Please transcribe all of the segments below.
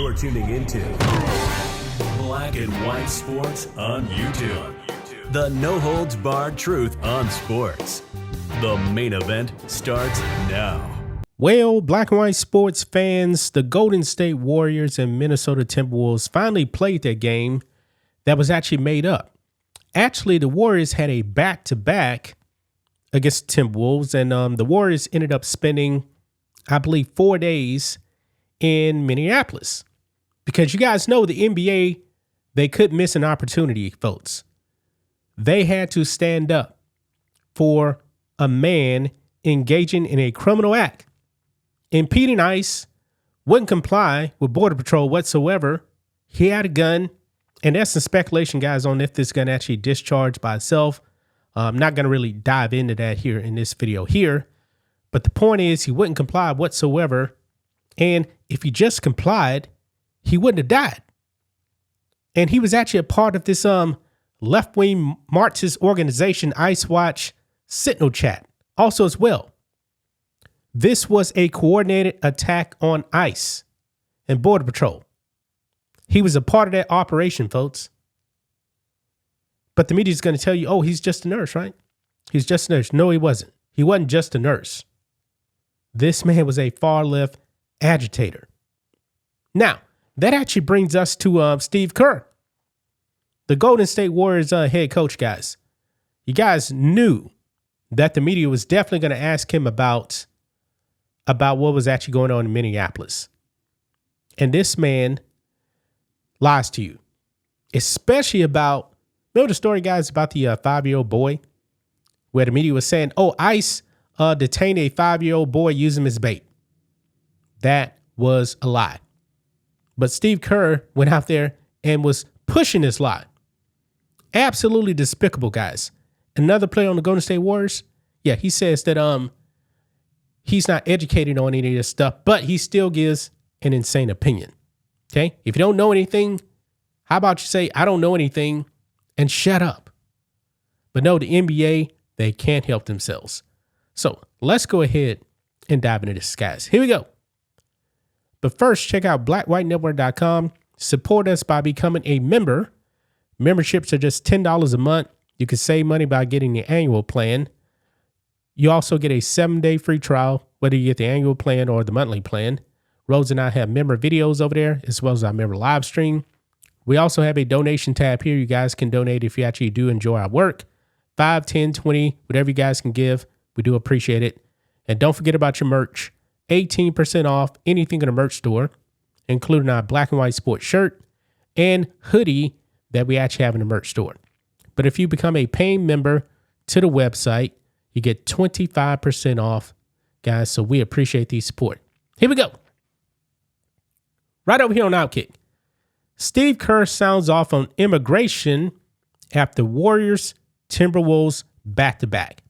You're tuning into Black and White Sports on YouTube. The no-holds-barred truth on sports. The main event starts now. Well, Black and White Sports fans, the Golden State Warriors and Minnesota Timberwolves finally played their game that was actually made up. Actually, the Warriors had a back-to-back against the Timberwolves, and the Warriors ended up spending, I believe, 4 days in Minneapolis. Because you guys know the NBA, they couldn't miss an opportunity, folks. They had to stand up for a man engaging in a criminal act, impeding ICE, wouldn't comply with Border Patrol whatsoever. He had a gun, and there's some speculation, guys, on if this gun actually discharged by itself. I'm not going to really dive into that here in this video here, but the point is he wouldn't comply whatsoever, and if he just complied, he wouldn't have died. And he was actually a part of this left-wing Marxist organization, Ice Watch Sentinel Chat, also as well. This was a coordinated attack on ICE and Border Patrol. He was a part of that operation, folks. But the media is going to tell you, oh, he's just a nurse, right? He's just a nurse. No, he wasn't. He wasn't just a nurse. This man was a far-left agitator. Now, that actually brings us to Steve Kerr, the Golden State Warriors head coach, guys. You guys knew that the media was definitely going to ask him about what was actually going on in Minneapolis. And this man lies to you, especially about, remember the story, guys, about the 5-year-old boy where the media was saying, oh, ICE detained a 5-year-old boy using him as bait. That was a lie. But Steve Kerr went out there and was pushing this lie. Absolutely despicable, guys. Another player on the Golden State Warriors, yeah, he says that he's not educated on any of this stuff, but he still gives an insane opinion. Okay? If you don't know anything, how about you say, I don't know anything, and shut up. But no, the NBA, they can't help themselves. So let's go ahead and dive into this, guys. Here we go. But first, check out blackwhitenetwork.com. Support us by becoming a member. Memberships are just $10 a month. You can save money by getting the annual plan. You also get a 7-day free trial, whether you get the annual plan or the monthly plan. Rose and I have member videos over there, as well as our member live stream. We also have a donation tab here. You guys can donate if you actually do enjoy our work. 5, 10, 20, whatever you guys can give. We do appreciate it. And don't forget about your merch. 18% off anything in the merch store, including our Black and White Sports shirt and hoodie that we actually have in the merch store. But if you become a paying member to the website, you get 25% off, guys. So we appreciate the support. Here we go. Right over here on Outkick. Steve Kerr sounds off on immigration after Warriors, Timberwolves back-to-back.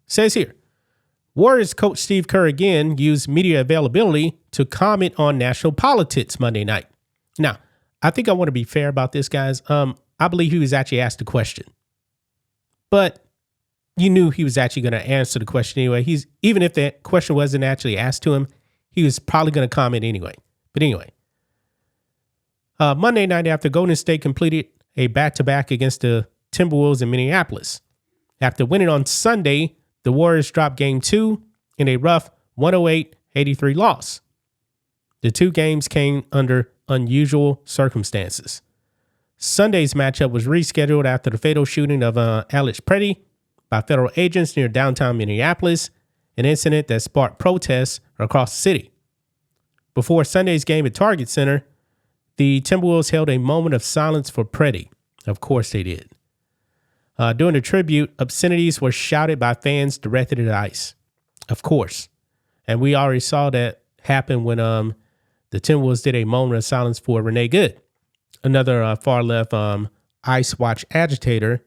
Says here, Warriors coach Steve Kerr again used media availability to comment on national politics Monday night. Now, I think I want to be fair about this, guys. I believe he was actually asked a question, but you knew he was actually going to answer the question anyway. Even if that question wasn't actually asked to him, he was probably going to comment anyway. But anyway, Monday night after Golden State completed a back-to-back against the Timberwolves in Minneapolis. After winning on Sunday, the Warriors dropped Game 2 in a rough 108-83 loss. The two games came under unusual circumstances. Sunday's matchup was rescheduled after the fatal shooting of Alex Preddy by federal agents near downtown Minneapolis, an incident that sparked protests across the city. Before Sunday's game at Target Center, the Timberwolves held a moment of silence for Preddy. Of course they did. During the tribute, obscenities were shouted by fans directed at ICE. Of course. And we already saw that happen when the Timberwolves did a moment of silence for Renee Good, another far-left ICE Watch agitator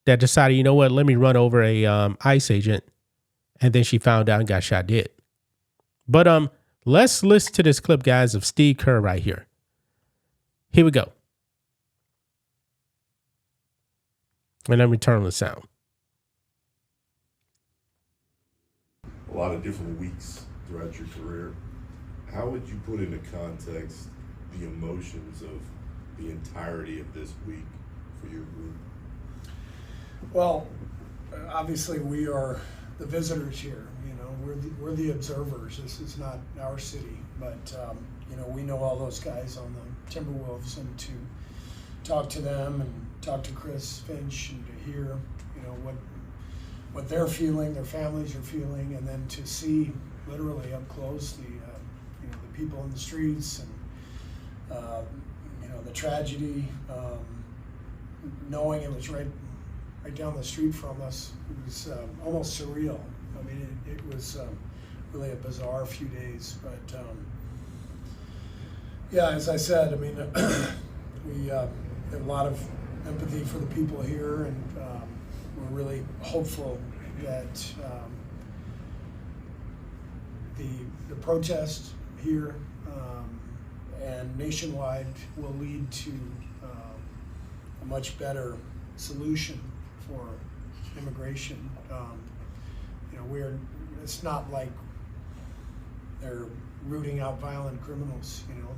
that decided, you know what, let me run over a ICE agent. And then she found out and got shot dead. But let's listen to this clip, guys, of Steve Kerr right here. Here we go. And then return the sound. A lot of different weeks throughout your career. How would you put into context the emotions of the entirety of this week for your group? Well, obviously we are the visitors here. You know, we're the observers. This is not our city, but you know, we know all those guys on the Timberwolves, and to talk to them and talk to Chris Finch and to hear, you know, what they're feeling, their families are feeling, and then to see literally up close the you know, the people in the streets and you know, the tragedy, knowing it was right down the street from us. It was almost surreal. I mean, it was really a bizarre few days, but yeah, as I said, I mean, we have a lot of empathy for the people here, and we're really hopeful that the protest here and nationwide will lead to a much better solution for immigration. You know, it's not like they're rooting out violent criminals. You know,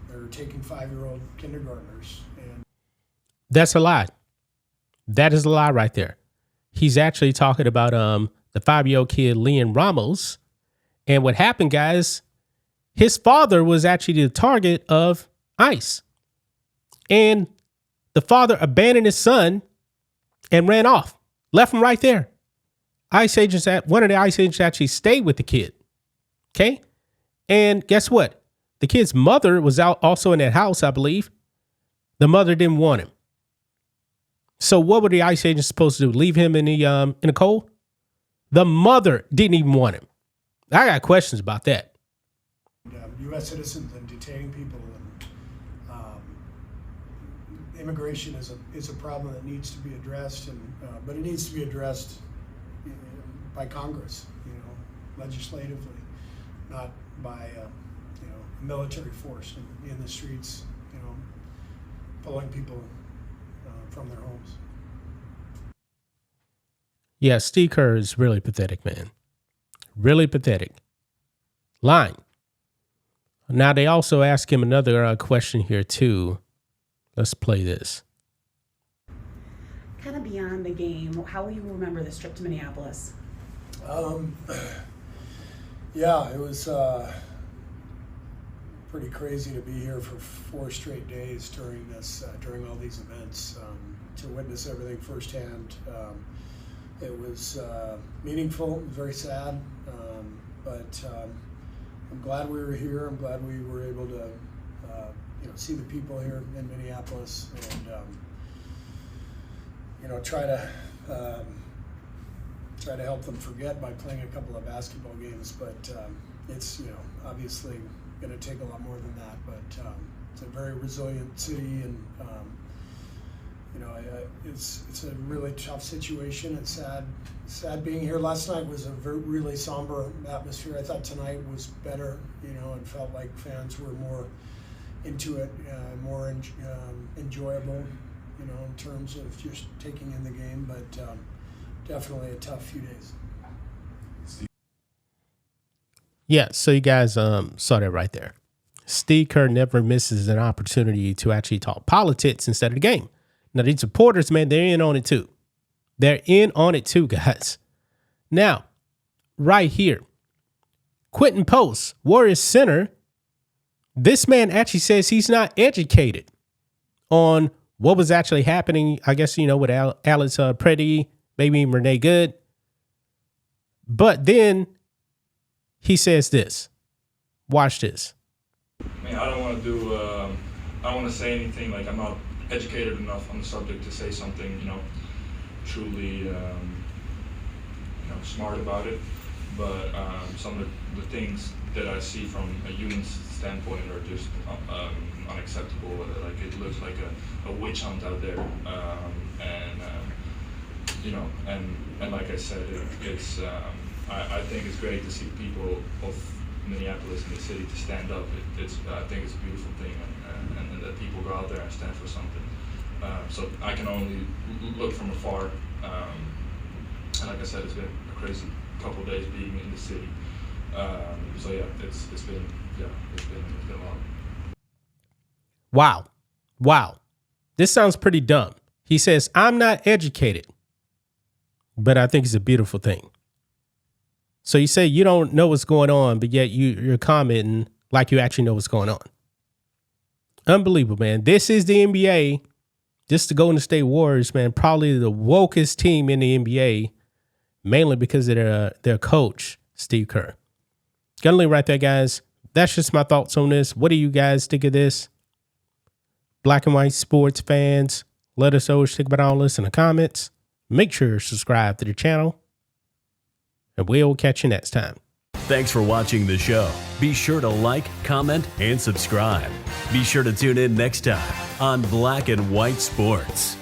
they're taking 5-year-old kindergartners, and That's a lie. That is a lie right there. He's actually talking about the 5-year-old kid, Leon Ramos. And what happened, guys, his father was actually the target of ICE. And the father abandoned his son and ran off, left him right there. One of the ICE agents actually stayed with the kid. Okay. And guess what? The kid's mother was out also in that house, I believe. The mother didn't want him. So what were the ICE agents supposed to do? Leave him in the cold? The mother didn't even want him. I got questions about that. U.S. citizens and detaining people, and immigration is a problem that needs to be addressed, and but it needs to be addressed by Congress, you know, legislatively, not by you know, military force in the streets, you know, pulling people from their homes. Yeah, Steve Kerr is really pathetic, man. Really pathetic. Lying. Now, they also ask him another question here, too. Let's play this. Kind of beyond the game, how will you remember this trip to Minneapolis? Yeah, it was pretty crazy to be here for 4 straight days during all these events, to witness everything firsthand. It was meaningful, very sad, but I'm glad we were here. I'm glad we were able to you know, see the people here in Minneapolis, and you know, try to help them forget by playing a couple of basketball games. But it's, you know, obviously going to take a lot more than that. But it's a very resilient city, and you know, it's a really tough situation. It's sad being here. Last night was a really somber atmosphere. I thought tonight was better, you know, and felt like fans were more into it, more enjoyable, you know, in terms of just taking in the game. But definitely a tough few days. Yeah, so you guys saw that right there. Steve Kerr never misses an opportunity to actually talk politics instead of the game. Now, these supporters, man, they're in on it too. They're in on it too, guys. Now, right here, Quentin Post, Warriors center, this man actually says he's not educated on what was actually happening, I guess, you know, with Alex Preddy, maybe Renee Good. But then he says this. Watch this. I mean, I don't want to say anything, like I'm not educated enough on the subject to say something, you know, truly, you know, smart about it. But some of the things that I see from a human standpoint are just unacceptable. Like, it looks like a witch hunt out there, and you know, and like I said, it's I think it's great to see people of Minneapolis and the city to stand up. I think it's a beautiful thing, and that people go out there and stand for something. So I can only look from afar. And like I said, it's been a crazy couple of days being in the city. So yeah, it's been a lot. Wow. This sounds pretty dumb. He says, I'm not educated, but I think it's a beautiful thing. So you say you don't know what's going on, but yet you're commenting like you actually know what's going on. Unbelievable, man. This is the NBA. This is the Golden State Warriors, man. Probably the wokest team in the NBA, mainly because of their coach, Steve Kerr. Gonna leave right there, guys. That's just my thoughts on this. What do you guys think of this? Black and white sports fans, let us know what you think about all this in the comments. Make sure you subscribe to the channel, and we'll catch you next time. Thanks for watching the show. Be sure to like, comment, and subscribe. Be sure to tune in next time on Black and White Sports.